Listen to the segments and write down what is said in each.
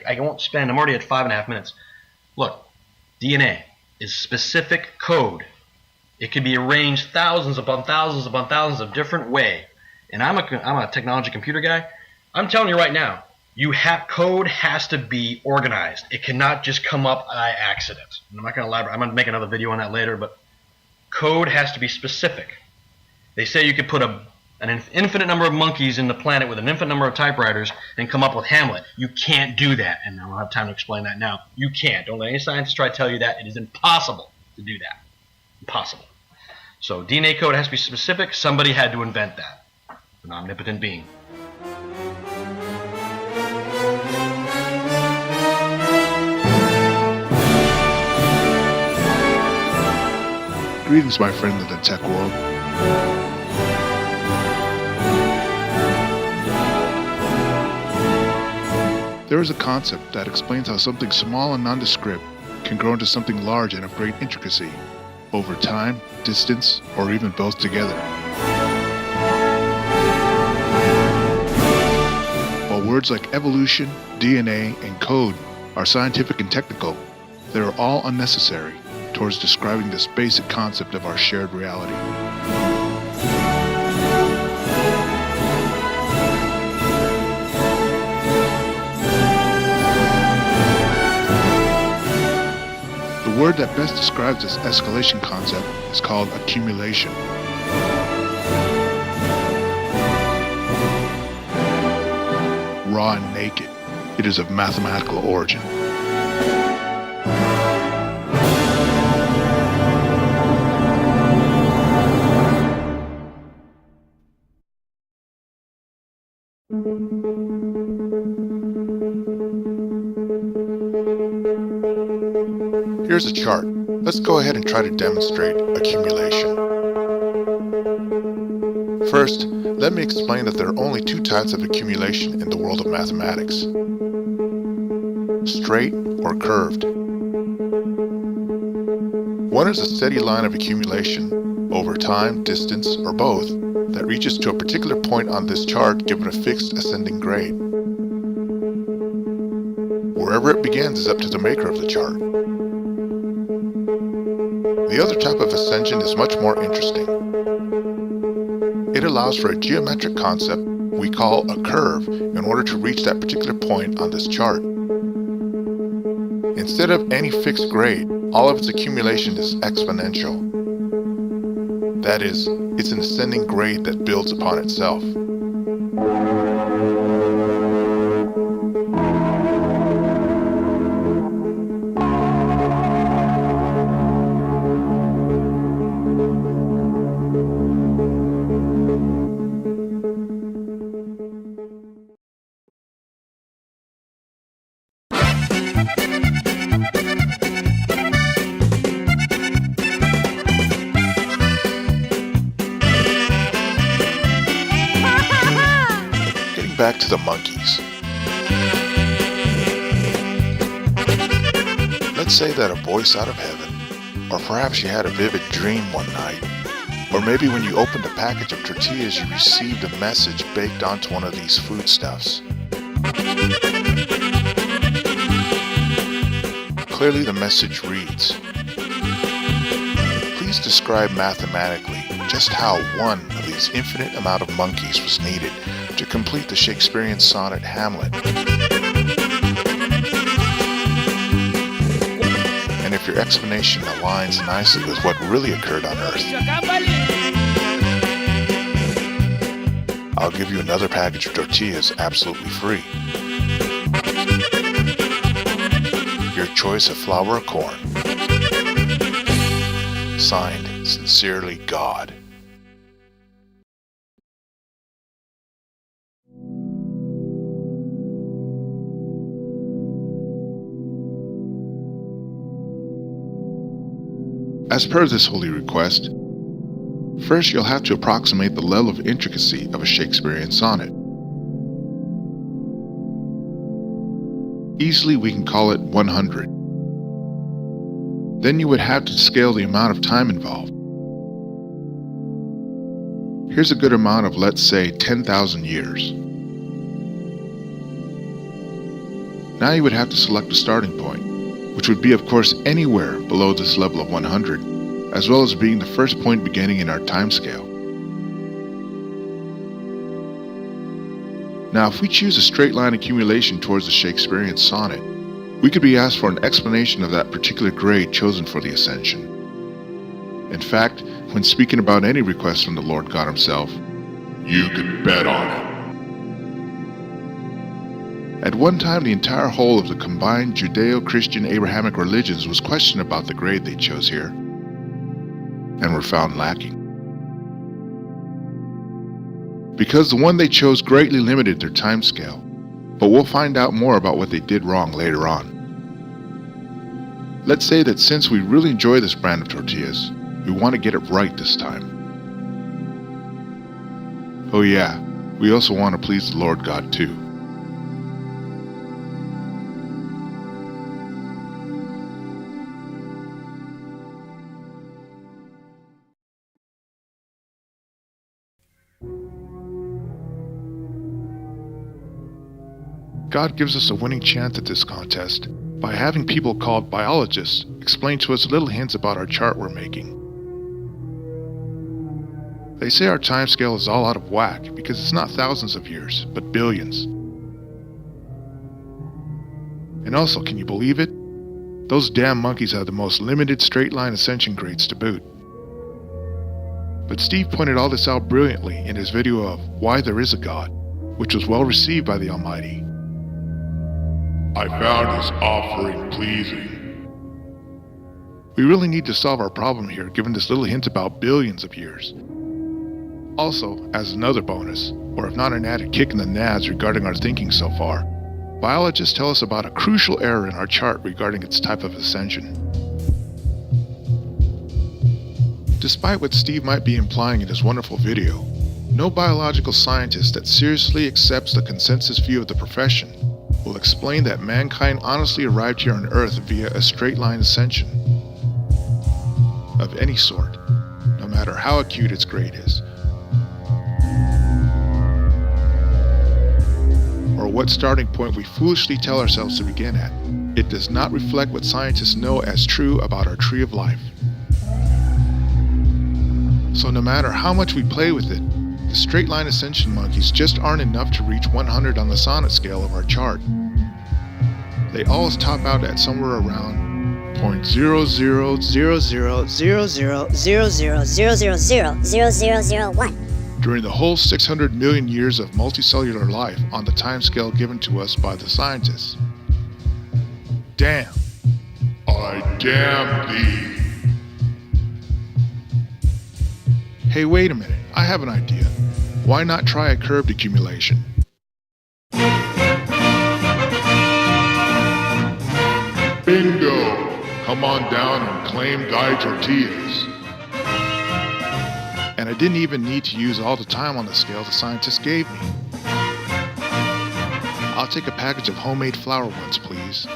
I won't spend, I'm already at 5.5 minutes. Look, DNA is specific code. It can be arranged thousands upon thousands upon thousands of different ways. And I'm a technology computer guy. I'm telling you right now, code has to be organized. It cannot just come up by accident. And I'm not going to elaborate. I'm going to make another video on that later, but code has to be specific. They say you could put an infinite number of monkeys in the planet with an infinite number of typewriters and come up with Hamlet. You can't do that, and I don't have time to explain that now. You can't. Don't let any scientist try to tell you that. It is impossible to do that. Impossible. So DNA code has to be specific. Somebody had to invent that. An omnipotent being. Greetings, my friend in the tech world. There is a concept that explains how something small and nondescript can grow into something large and of great intricacy, over time, distance, or even both together. While words like evolution, DNA, and code are scientific and technical, they are all unnecessary towards describing this basic concept of our shared reality. The word that best describes this escalation concept is called accumulation. Raw and naked, it is of mathematical origin. Here's a chart. Let's go ahead and try to demonstrate accumulation. First, let me explain that there are only two types of accumulation in the world of mathematics: straight or curved. One is a steady line of accumulation over time, distance, or both that reaches to a particular point on this chart given a fixed ascending grade. Wherever it begins is up to the maker of the chart. The other type of ascension is much more interesting. It allows for a geometric concept we call a curve in order to reach that particular point on this chart. Instead of any fixed grade, all of its accumulation is exponential. That is, it's an ascending grade that builds upon itself. Back to the monkeys. Let's say that a voice out of heaven, or perhaps you had a vivid dream one night, or maybe when you opened a package of tortillas you received a message baked onto one of these foodstuffs. Clearly the message reads, "Please describe mathematically just how one of these infinite amount of monkeys was needed to complete the Shakespearean sonnet Hamlet. And if your explanation aligns nicely with what really occurred on Earth, I'll give you another package of tortillas absolutely free. Your choice of flour or corn. Signed, Sincerely, God." As per this holy request, first you'll have to approximate the level of intricacy of a Shakespearean sonnet. Easily we can call it 100. Then you would have to scale the amount of time involved. Here's a good amount of, let's say, 10,000 years. Now you would have to select a starting point, which would be of course anywhere below this level of 100, as well as being the first point beginning in our timescale. Now if we choose a straight line accumulation towards the Shakespearean sonnet, we could be asked for an explanation of that particular grade chosen for the ascension. In fact, when speaking about any request from the Lord God himself, you could bet on it. At one time, the entire whole of the combined Judeo-Christian Abrahamic religions was questioned about the grade they chose here, and were found lacking. Because the one they chose greatly limited their time scale, but we'll find out more about what they did wrong later on. Let's say that since we really enjoy this brand of tortillas, we want to get it right this time. Oh yeah, we also want to please the Lord God too. God gives us a winning chance at this contest by having people called biologists explain to us little hints about our chart we're making. They say our timescale is all out of whack because it's not thousands of years, but billions. And also, can you believe it? Those damn monkeys have the most limited straight line ascension grades to boot. But Steve pointed all this out brilliantly in his video of Why There Is a God, which was well received by the Almighty. I found his offering pleasing. We really need to solve our problem here given this little hint about billions of years. Also, as another bonus, or if not an added kick in the nads regarding our thinking so far, biologists tell us about a crucial error in our chart regarding its type of ascension. Despite what Steve might be implying in his wonderful video, no biological scientist that seriously accepts the consensus view of the profession will explain that mankind honestly arrived here on Earth via a straight line ascension of any sort, no matter how acute its grade is, or what starting point we foolishly tell ourselves to begin at. It does not reflect what scientists know as true about our tree of life. So no matter how much we play with it, the straight line ascension monkeys just aren't enough to reach 100 on the sonnet scale of our chart. They always top out at somewhere around 0.00000000000001 during the whole 600 million years of multicellular life on the timescale given to us by the scientists. Damn. I damn thee. Hey, wait a minute. I have an idea. Why not try a curved accumulation? Bingo! Come on down and claim thy tortillas. And I didn't even need to use all the time on the scale the scientists gave me. I'll take a package of homemade flour ones, please.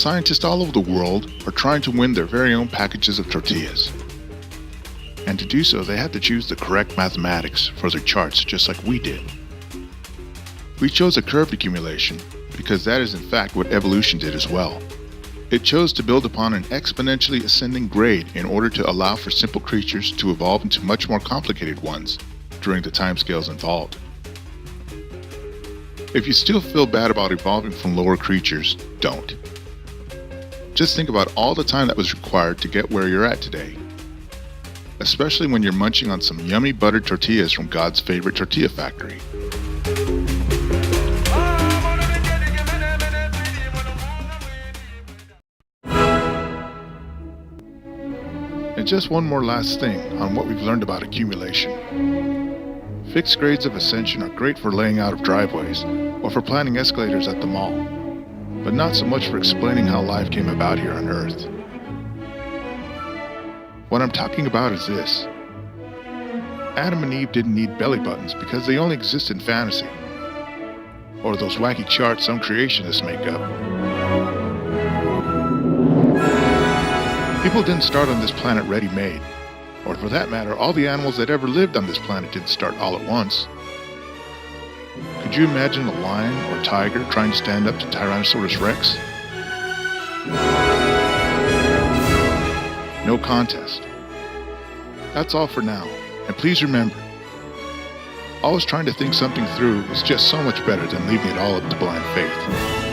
Scientists all over the world are trying to win their very own packages of tortillas. And to do so, they had to choose the correct mathematics for their charts, just like we did. We chose a curved accumulation because that is in fact what evolution did as well. It chose to build upon an exponentially ascending grade in order to allow for simple creatures to evolve into much more complicated ones during the timescales involved. If you still feel bad about evolving from lower creatures, don't. Just think about all the time that was required to get where you're at today. Especially when you're munching on some yummy buttered tortillas from God's favorite tortilla factory. And just one more last thing on what we've learned about accumulation. Fixed grades of ascension are great for laying out of driveways or for planning escalators at the mall, but not so much for explaining how life came about here on Earth. What I'm talking about is this. Adam and Eve didn't need belly buttons because they only exist in fantasy, or those wacky charts some creationists make up. People didn't start on this planet ready-made, or for that matter, all the animals that ever lived on this planet didn't start all at once. Could you imagine a lion or tiger trying to stand up to Tyrannosaurus Rex? No contest. That's all for now. And please remember, always trying to think something through is just so much better than leaving it all up to blind faith.